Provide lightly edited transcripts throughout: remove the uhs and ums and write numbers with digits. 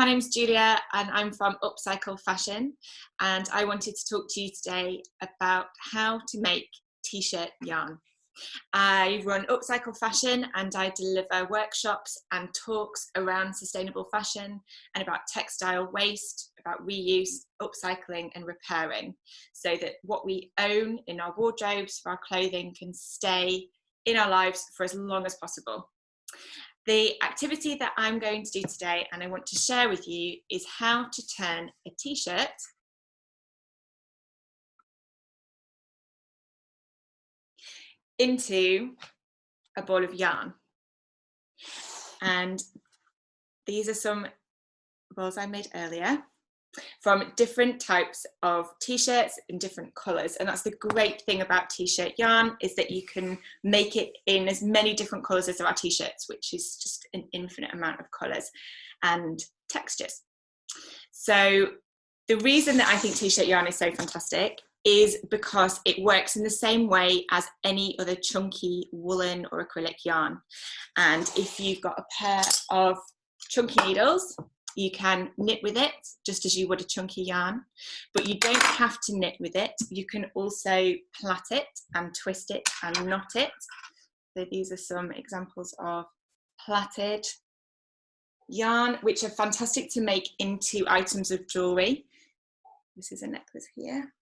my name's Julia and I'm from Upcycle Fashion, and I wanted to talk to you today about how to make t-shirt yarn. I run Upcycle Fashion and I deliver workshops and talks around sustainable fashion and about textile waste, about reuse, upcycling and repairing, so that what we own in our wardrobes for our clothing can stay in our lives for as long as possible. The activity that I'm going to do today and I want to share with you is how to turn a t-shirt into a ball of yarn. And these are some balls I made earlier from different types of t-shirts in different colours, and that's the great thing about t-shirt yarn, is that you can make it in as many different colours as there are t-shirts, which is just an infinite amount of colours and textures. So the reason that I think t-shirt yarn is so fantastic is because it works in the same way as any other chunky woolen or acrylic yarn. And if you've got a pair of chunky needles, you can knit with it just as you would a chunky yarn, but you don't have to knit with it. You can also plait it and twist it and knot it. So these are some examples of plaited yarn, which are fantastic to make into items of jewellery. This is a necklace here.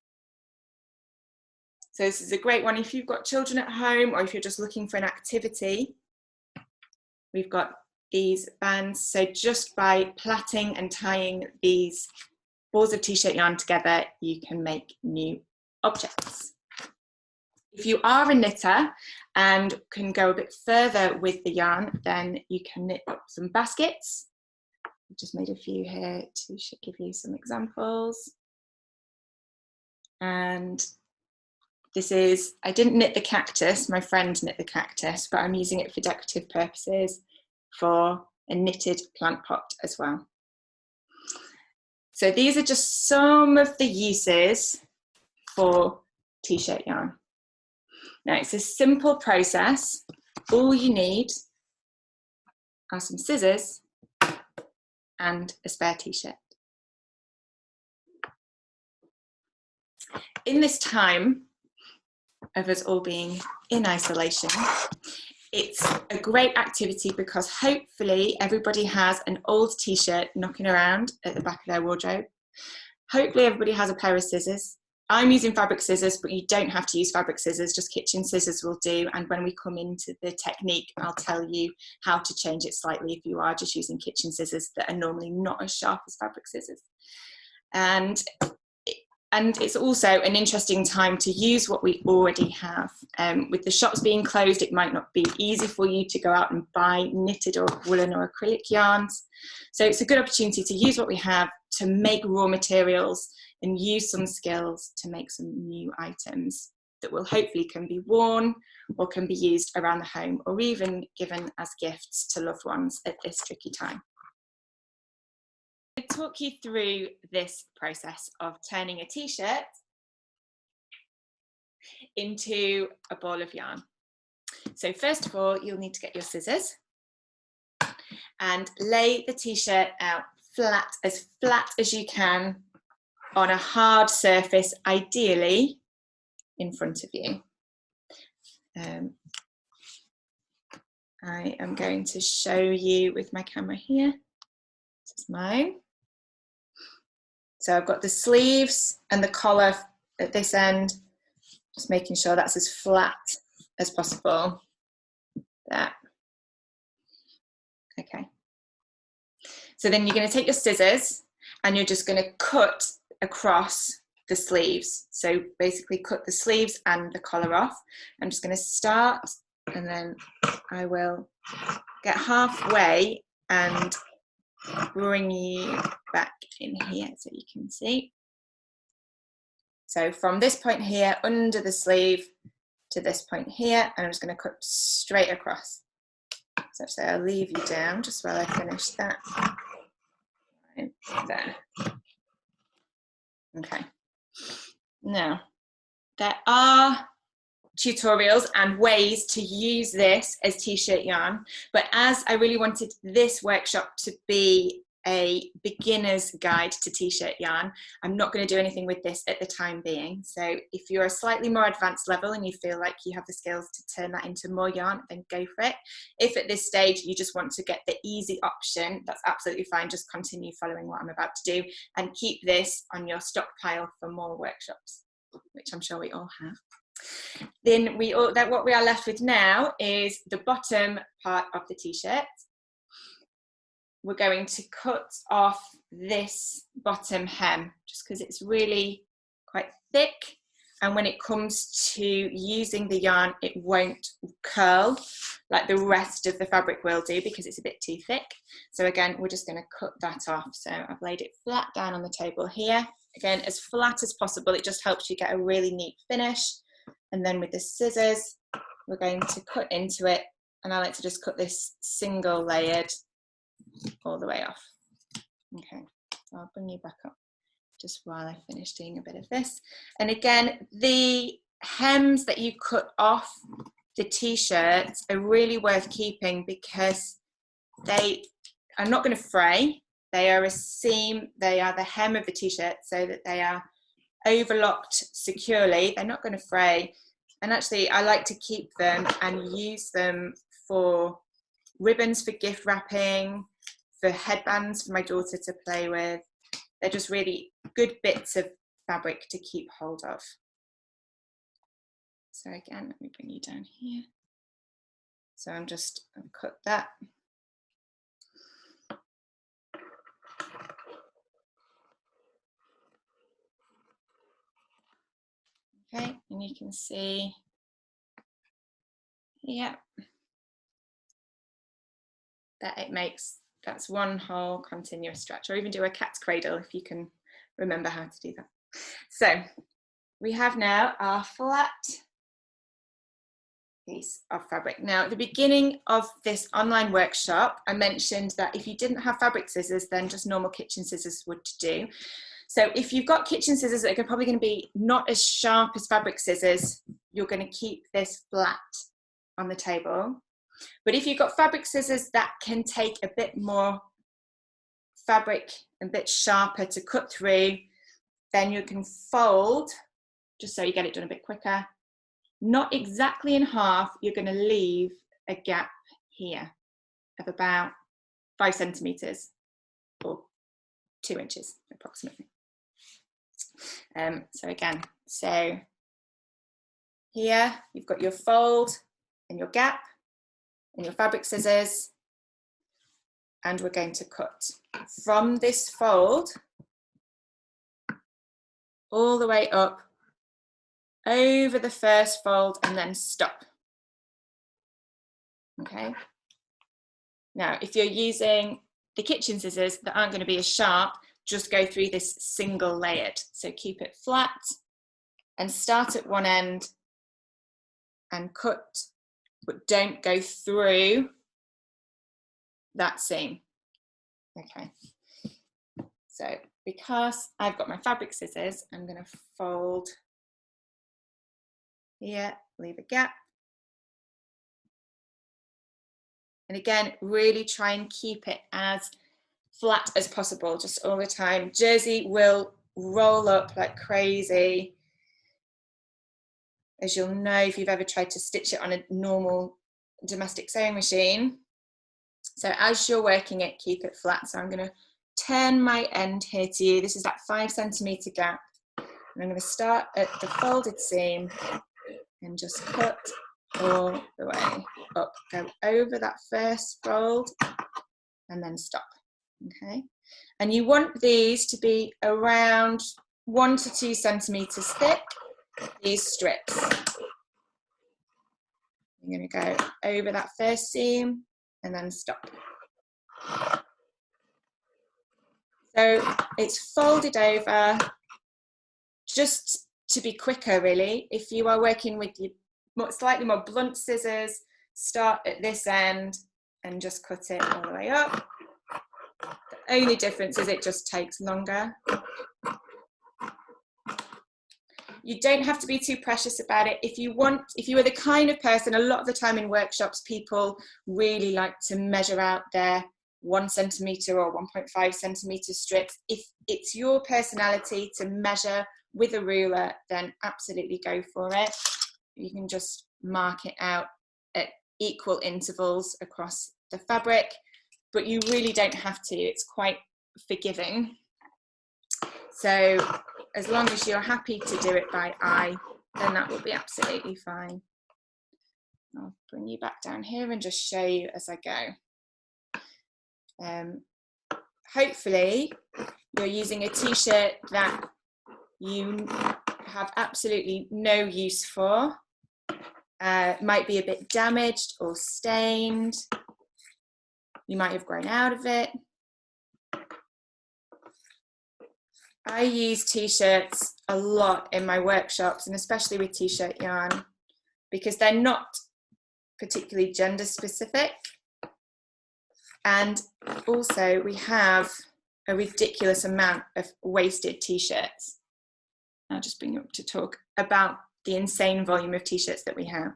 So this is a great one if you've got children at home or if you're just looking for an activity. We've got these bands, so just by plaiting and tying these balls of t-shirt yarn together, you can make new objects. If you are a knitter and can go a bit further with the yarn, then you can knit up some baskets. I've just made a few here to give you some examples. And this is, I didn't knit the cactus, my friend knit the cactus, but I'm using it for decorative purposes for a knitted plant pot as well. So these are just some of the uses for t-shirt yarn. Now it's a simple process. All you need are some scissors and a spare t-shirt. In this time of us all being in isolation, it's a great activity because hopefully everybody has an old t-shirt knocking around at the back of their wardrobe. Hopefully everybody has a pair of scissors. I'm using fabric scissors, but you don't have to use fabric scissors, just kitchen scissors will do. And when we come into the technique, I'll tell you how to change it slightly if you are just using kitchen scissors that are normally not as sharp as fabric scissors. And it's also an interesting time to use what we already have. With the shops being closed, it might not be easy for you to go out and buy knitted or woolen or acrylic yarns. So it's a good opportunity to use what we have to make raw materials and use some skills to make some new items that will hopefully can be worn or can be used around the home or even given as gifts to loved ones at this tricky time. I'll talk you through this process of turning a t-shirt into a ball of yarn. So first of all, you'll need to get your scissors and lay the t-shirt out flat as you can on a hard surface, ideally in front of you. I am going to show you with my camera here. This is mine. So I've got the sleeves and the collar at this end, just making sure that's as flat as possible. There. Okay. So then you're going to take your scissors and you're just going to cut across the sleeves. So basically cut the sleeves and the collar off. I'm just going to start and then I will get halfway and bring you back in here so you can see. So from this point here under the sleeve to this point here, and I'm just going to cut straight across. So I'll leave you down just while I finish that. Right there. Okay. Now, there are tutorials and ways to use this as t-shirt yarn, but as I really wanted this workshop to be a beginner's guide to t-shirt yarn. I'm not going to do anything with this at the time being. So if you're a slightly more advanced level and you feel like you have the skills to turn that into more yarn, then go for it. If at this stage you just want to get the easy option, that's absolutely fine. Just continue following what I'm about to do and keep this on your stockpile for more workshops, which I'm sure we all have. Then what we are left with now is the bottom part of the t-shirt. We're going to cut off this bottom hem just because it's really quite thick, and when it comes to using the yarn it won't curl like the rest of the fabric will do because it's a bit too thick. So again, we're just going to cut that off. So I've laid it flat down on the table here, again as flat as possible. It just helps you get a really neat finish. And then with the scissors we're going to cut into it, and I like to just cut this single layered all the way off. Okay, so I'll bring you back up just while I finish doing a bit of this. And again, the hems that you cut off the t-shirts are really worth keeping because they are not going to fray. They are a seam, they are the hem of the t-shirt so that they are overlocked securely. They're not going to fray. And actually I like to keep them and use them for ribbons for gift wrapping, for headbands for my daughter to play with. They're just really good bits of fabric to keep hold of. So again, let me bring you down here. So I've cut that. Okay, and you can see, yeah, that it makes, that's one whole continuous stretch, or even do a cat's cradle if you can remember how to do that. So we have now our flat piece of fabric. Now at the beginning of this online workshop, I mentioned that if you didn't have fabric scissors, then just normal kitchen scissors would do. So if you've got kitchen scissors that are probably going to be not as sharp as fabric scissors, you're going to keep this flat on the table. But if you've got fabric scissors that can take a bit more fabric, a bit sharper to cut through, then you can fold, just so you get it done a bit quicker. Not exactly in half, you're going to leave a gap here of about 5 centimetres or 2 inches approximately. So again, so here you've got your fold and your gap and your fabric scissors, and we're going to cut from this fold all the way up over the first fold and then stop. Okay. Now, if you're using the kitchen scissors that aren't going to be as sharp, just go through this single layered. So keep it flat and start at one end and cut, but don't go through that seam. Okay. So because I've got my fabric scissors, I'm going to fold here, leave a gap. And again, really try and keep it as flat as possible, just all the time. Jersey will roll up like crazy, as you'll know if you've ever tried to stitch it on a normal domestic sewing machine. So as you're working it, keep it flat. So I'm going to turn my end here to you. This is that 5 centimetre gap. And I'm going to start at the folded seam and just cut all the way up. Go over that first fold and then stop. Okay, and you want these to be around 1 to 2 centimetres thick, these strips. I'm going to go over that first seam and then stop. So it's folded over just to be quicker, really. If you are working with your slightly more blunt scissors, start at this end and just cut it all the way up. The only difference is it just takes longer. You don't have to be too precious about it. If you are the kind of person, a lot of the time in workshops, people really like to measure out their 1 centimetre or 1.5 centimetre strips. If it's your personality to measure with a ruler, then absolutely go for it. You can just mark it out at equal intervals across the fabric, but you really don't have to. It's quite forgiving. So as long as you're happy to do it by eye, then that will be absolutely fine. I'll bring you back down here and just show you as I go. Hopefully you're using a t-shirt that you have absolutely no use for. Might be a bit damaged or stained. You might have grown out of it. I use t-shirts a lot in my workshops, and especially with t-shirt yarn, because they're not particularly gender specific. And also we have a ridiculous amount of wasted t-shirts. I'll just bring you up to talk about the insane volume of t-shirts that we have.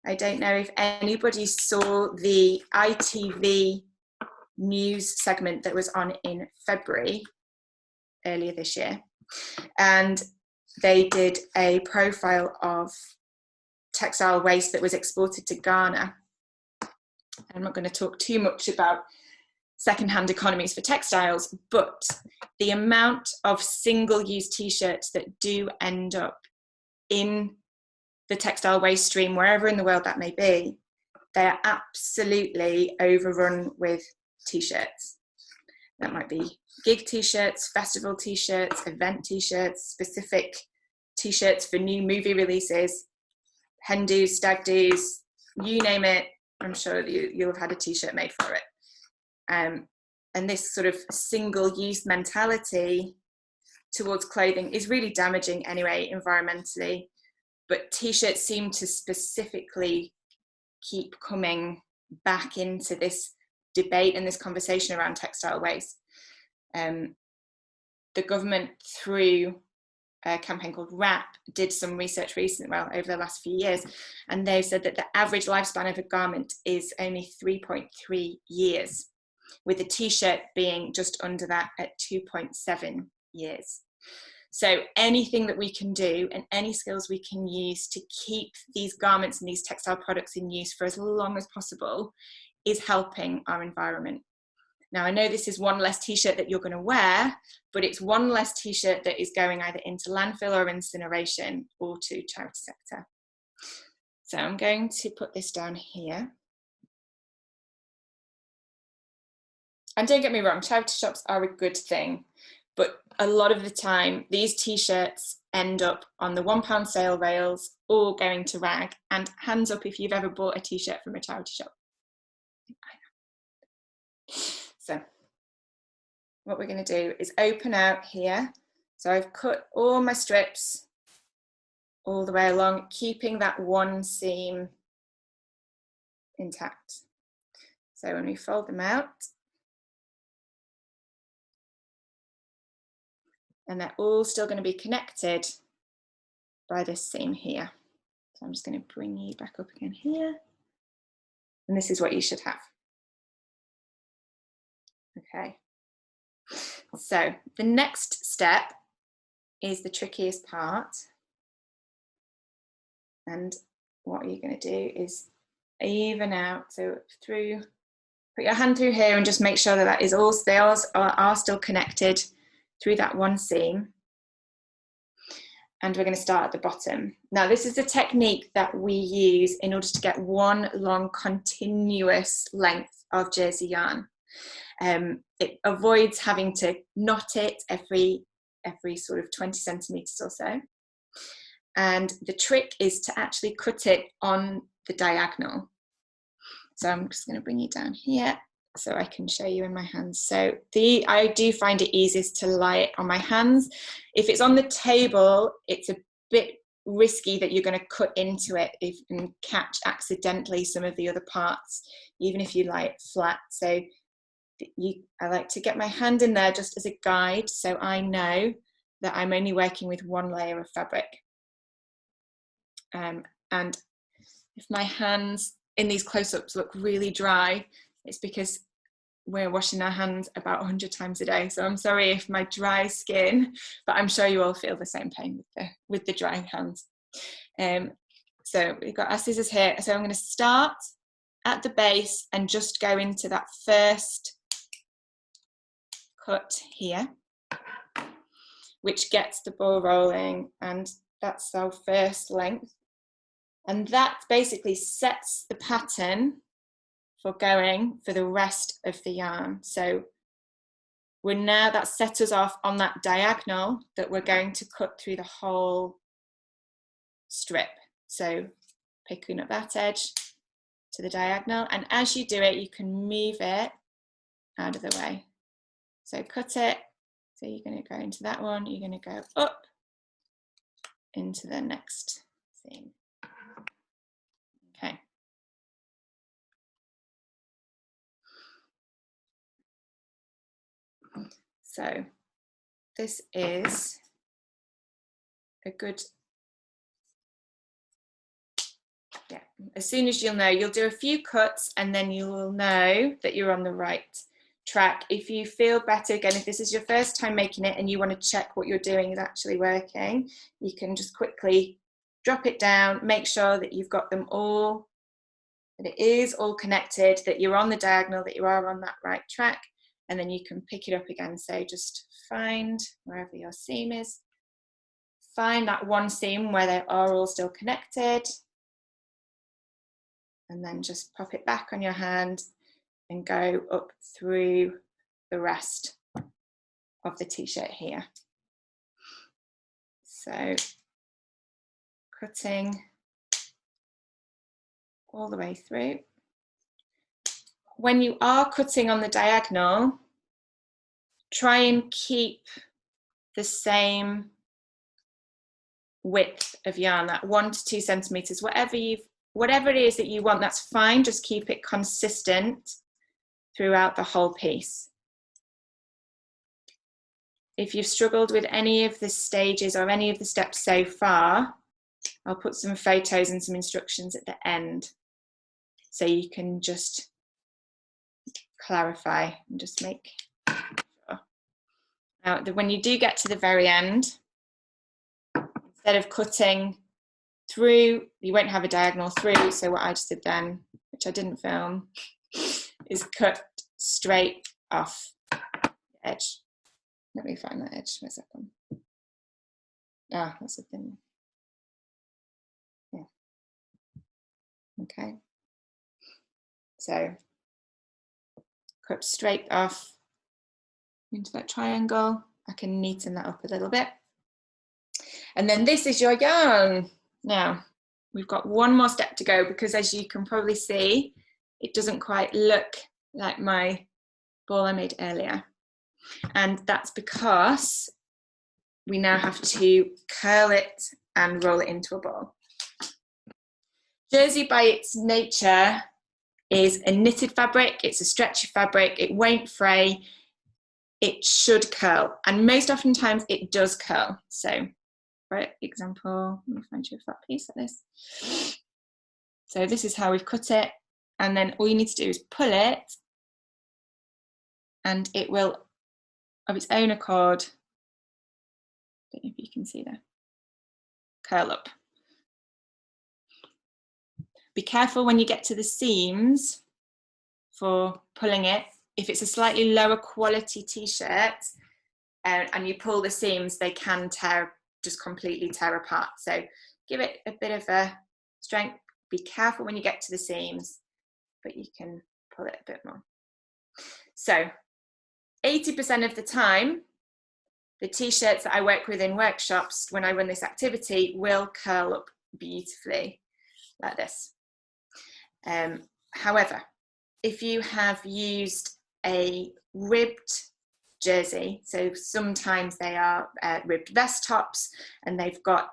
I don't know if anybody saw the ITV news segment that was on in February earlier this year, and they did a profile of textile waste that was exported to Ghana. I'm not going to talk too much about second-hand economies for textiles, but the amount of single-use t-shirts that do end up in the textile waste stream, wherever in the world that may be, they are absolutely overrun with t-shirts. That might be gig t-shirts, festival t-shirts, event t-shirts, specific t-shirts for new movie releases, hen do's, stag do's, you name it. I'm sure you'll have had a t-shirt made for it. And this sort of single-use mentality towards clothing is really damaging anyway, environmentally. But t-shirts seem to specifically keep coming back into this debate and this conversation around textile waste. The government, through a campaign called WRAP, did some research recently, well, over the last few years, and they've said that the average lifespan of a garment is only 3.3 years, with a t-shirt being just under that at 2.7 years. So anything that we can do and any skills we can use to keep these garments and these textile products in use for as long as possible is helping our environment. Now, I know this is one less t-shirt that you're going to wear, but it's one less t-shirt that is going either into landfill or incineration or to charity sector. So I'm going to put this down here. And don't get me wrong, charity shops are a good thing, but a lot of the time these t-shirts end up on the £1 sale rails or going to rag. And hands up if you've ever bought a t-shirt from a charity shop. So what we're going to do is open out here. So I've cut all my strips all the way along, keeping that one seam intact. So when we fold them out, and they're all still going to be connected by this seam here. So I'm just going to bring you back up again here. And this is what you should have. Okay. So the next step is the trickiest part. And what you're going to do is even out. So through, put your hand through here and just make sure that that is all, they are still connected through that one seam. And we're going to start at the bottom. Now, this is a technique that we use in order to get one long continuous length of jersey yarn. It avoids having to knot it every sort of 20 centimeters or so. And the trick is to actually cut it on the diagonal. So I'm just going to bring you down here so I can show you in my hands. So I do find it easiest to lie it on my hands. If it's on the table, it's a bit risky that you're going to cut into it and catch accidentally some of the other parts, even if you lie it flat. So I like to get my hand in there just as a guide, so I know that I'm only working with one layer of fabric. And if my hands in these close-ups look really dry, it's because we're washing our hands about 100 times a day. So I'm sorry if my dry skin, but I'm sure you all feel the same pain with the dry hands. So we've got our scissors here. So I'm going to start at the base and just go into that first cut here, which gets the ball rolling, and that's our first length. And that basically sets the pattern for going for the rest of the yarn. So that set us off on that diagonal that we're going to cut through the whole strip. So picking up that edge to the diagonal, and as you do it, you can move it out of the way. So cut it. So you're going to go into that one, you're going to go up into the next seam. Okay. So this is a good, yeah, as soon as you'll do a few cuts and then you will know that you're on the right track. If you feel better, again, if this is your first time making it and you want to check what you're doing is actually working, you can just quickly drop it down, make sure that you've got them all, that it is all connected, that you're on the diagonal, that you are on that right track, and then you can pick it up again. So just find wherever your seam is, find that one seam where they are all still connected, and then just pop it back on your hand and go up through the rest of the t-shirt here. So cutting all the way through. When you are cutting on the diagonal, try and keep the same width of yarn, that 1 to 2 centimeters, whatever it is that you want, that's fine. Just keep it consistent throughout the whole piece. If you've struggled with any of the stages or any of the steps so far, I'll put some photos and some instructions at the end so you can just clarify and just make sure. Now, when you do get to the very end, instead of cutting through, you won't have a diagonal through, so what I just did then, which I didn't film, is cut straight off the edge. Let me find that edge for a second. Ah, that's a thin. Yeah. Okay. So cut straight off into that triangle. I can neaten that up a little bit. And then this is your yarn. Now, we've got one more step to go because, as you can probably see, it doesn't quite look like my ball I made earlier. And that's because we now have to curl it and roll it into a ball. Jersey, by its nature, is a knitted fabric. It's a stretchy fabric. It won't fray. It should curl, and most oftentimes it does curl. So, for example, let me find you a flat piece like this. So this is how we've cut it, and then all you need to do is pull it, and it will, of its own accord, I don't know if you can see there, curl up. Be careful when you get to the seams for pulling it. If it's a slightly lower quality t-shirt and you pull the seams, they can just completely tear apart. So give it a bit of a strength. Be careful when you get to the seams, but you can pull it a bit more. So 80% of the time, the t-shirts that I work with in workshops when I run this activity will curl up beautifully like this. However, if you have used a ribbed jersey, so sometimes they are ribbed vest tops and they've got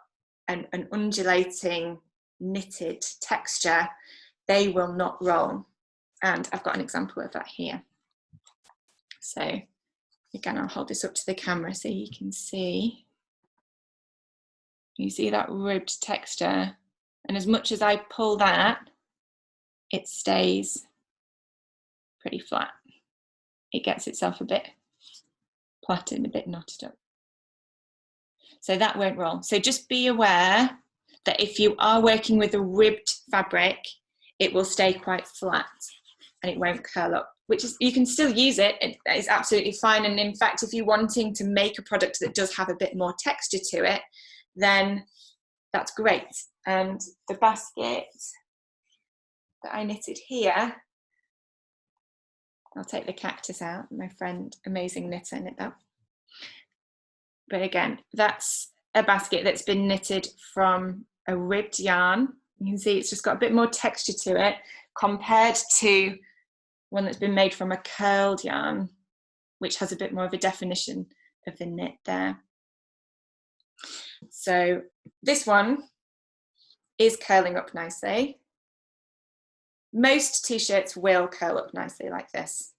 an undulating knitted texture, they will not roll. And I've got an example of that here. So again, I'll hold this up to the camera so you can see. You see that ribbed texture, and as much as I pull that, it stays pretty flat. it gets itself a bit plaited and a bit knotted up. So that won't roll. So just be aware that if you are working with a ribbed fabric, it will stay quite flat and it won't curl up, which is, you can still use it. It is absolutely fine. And in fact, if you're wanting to make a product that does have a bit more texture to it, then that's great. And the basket that I knitted here, I'll take the cactus out. My friend, amazing knitter, knit that. But again, that's a basket that's been knitted from a ribbed yarn. You can see it's just got a bit more texture to it compared to one that's been made from a curled yarn, which has a bit more of a definition of the knit there. So this one is curling up nicely. Most t-shirts will curl up nicely like this.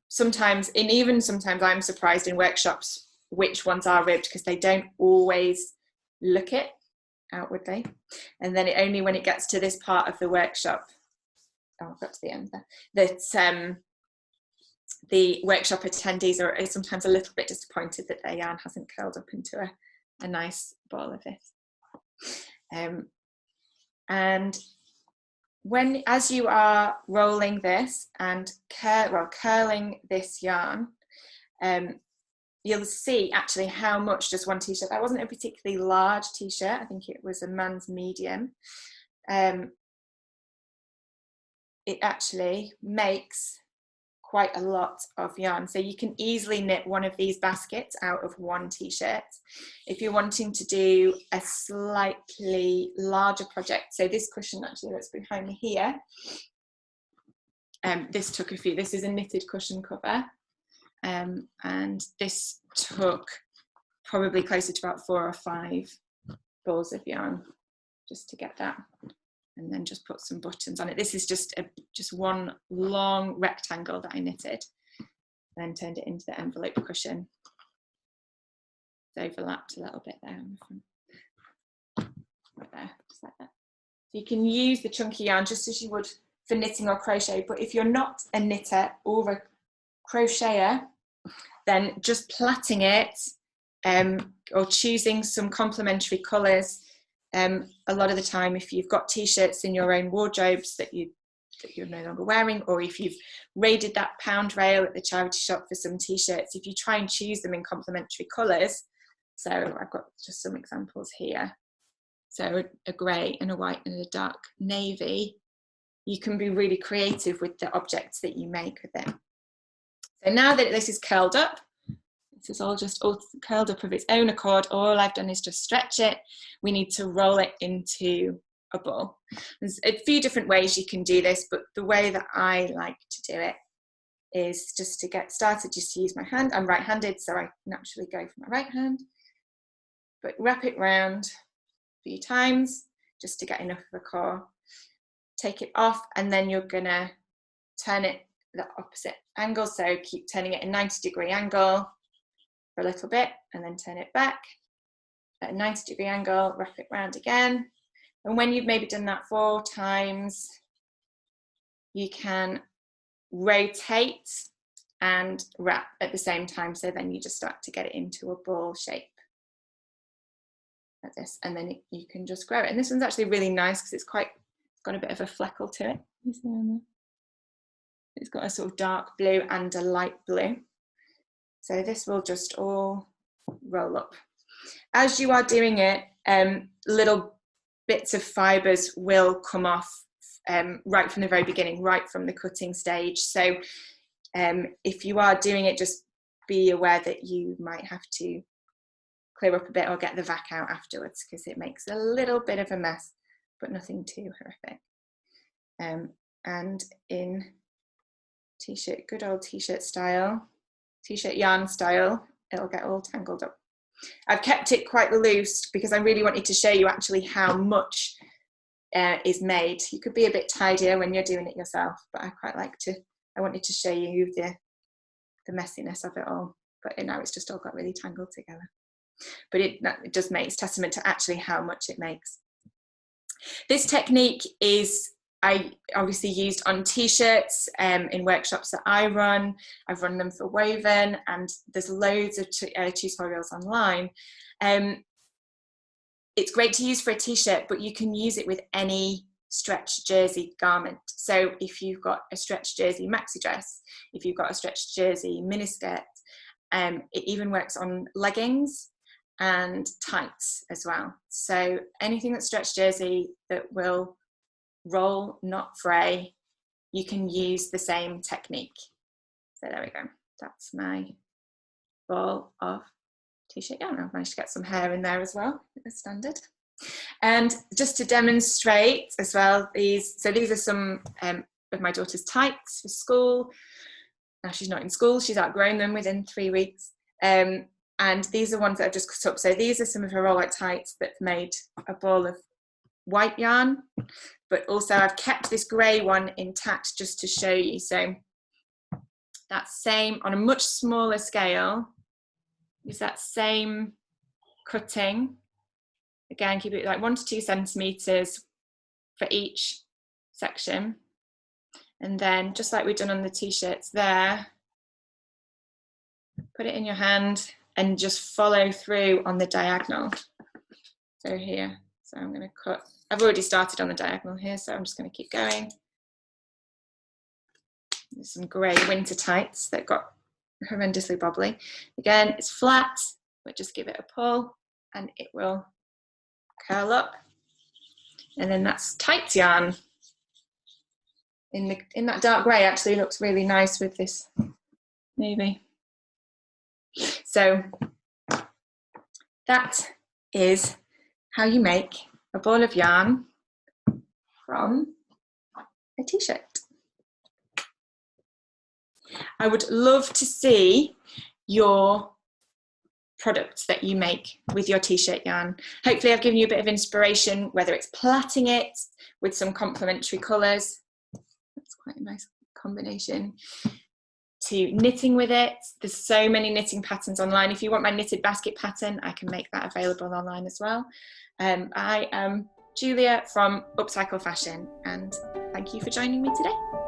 Sometimes I'm surprised in workshops which ones are ribbed, because they don't always look it outwardly. And then only when it gets to this part of the workshop, oh, I've got to the end there, that the workshop attendees are sometimes a little bit disappointed that their yarn hasn't curled up into a nice ball of it. And as you are rolling this and curling this yarn, you'll see actually how much just one t-shirt, that wasn't a particularly large t-shirt, I think it was a man's medium, it actually makes quite a lot of yarn. So you can easily knit one of these baskets out of one t-shirt. If you're wanting to do a slightly larger project, so this cushion actually that's behind me here, this took this is a knitted cushion cover, and this took probably closer to about 4 or 5 balls of yarn just to get that, and then just put some buttons on it. This is just one long rectangle that I knitted, then turned it into the envelope cushion. It's overlapped a little bit there on the front. Right there, just like that. So you can use the chunky yarn just as you would for knitting or crochet, but if you're not a knitter or a crocheter, then just plaiting it or choosing some complementary colours. A lot of the time, if you've got t-shirts in your own wardrobes that you're no longer wearing, or if you've raided that pound rail at the charity shop for some t-shirts, if you try and choose them in complementary colours, so I've got just some examples here, so a grey and a white and a dark navy, you can be really creative with the objects that you make with them. So now that this is curled up, this is all curled up of its own accord, all I've done is just stretch it. We need to roll it into a ball. There's a few different ways you can do this, but the way that I like to do it is just to get started, just to use my hand. I'm right-handed, so I naturally go for my right hand, but wrap it round a few times just to get enough of a core. Take it off, and then you're gonna turn it the opposite angle, so keep turning it a 90-degree angle for a little bit, and then turn it back at a 90-degree angle, wrap it round again, and when you've maybe done that 4 times, you can rotate and wrap at the same time, so then you just start to get it into a ball shape like this, and then you can just grow it. And this one's actually really nice because it's got a bit of a fleckle to it. You see on there? It's got a sort of dark blue and a light blue. So this will just all roll up. As you are doing it, little bits of fibres will come off right from the very beginning, right from the cutting stage. So if you are doing it, just be aware that you might have to clear up a bit or get the vac out afterwards, because it makes a little bit of a mess, but nothing too horrific. And in t-shirt, good old t-shirt style, t-shirt yarn style, it'll get all tangled up. I've kept it quite loose because I really wanted to show you actually how much is made. You could be a bit tidier when you're doing it yourself, but I wanted to show you the messiness of it all. But now it's just all got really tangled together. But it just makes testament to actually how much it makes. This technique is I obviously used on t-shirts in workshops that I run. I've run them for woven, and there's loads of tutorials online. It's great to use for a t-shirt, but you can use it with any stretch jersey garment. So if you've got a stretch jersey maxi dress, if you've got a stretch jersey miniskirt, it even works on leggings and tights as well. So anything that's stretch jersey that will roll, not fray, you can use the same technique. So there we go. That's my ball of t-shirt yarn. I've managed to get some hair in there as well, as standard. And just to demonstrate as well, these are some of my daughter's tights for school. Now she's not in school, she's outgrown them within 3 weeks. And these are ones that I've just cut up. So these are some of her roll-out tights that made a ball of white yarn, but also I've kept this grey one intact just to show you. So that same, on a much smaller scale, is that same cutting. Again, keep it like 1 to 2 centimetres for each section. And then just like we've done on the t-shirts there, put it in your hand and just follow through on the diagonal. So here, so I'm going to cut, I've already started on the diagonal here, so I'm just going to keep going. There's some grey winter tights that got horrendously bobbly. Again, it's flat, but just give it a pull and it will curl up. And then that's tights yarn. In that dark grey actually looks really nice with this navy. So that is how you make a ball of yarn from a t-shirt. I would love to see your products that you make with your t-shirt yarn. Hopefully I've given you a bit of inspiration, whether it's plaiting it with some complementary colours. That's quite a nice combination. To knitting with it. There's so many knitting patterns online. If you want my knitted basket pattern, I can make that available online as well. I am Julia from Upcycle Fashion, and thank you for joining me today.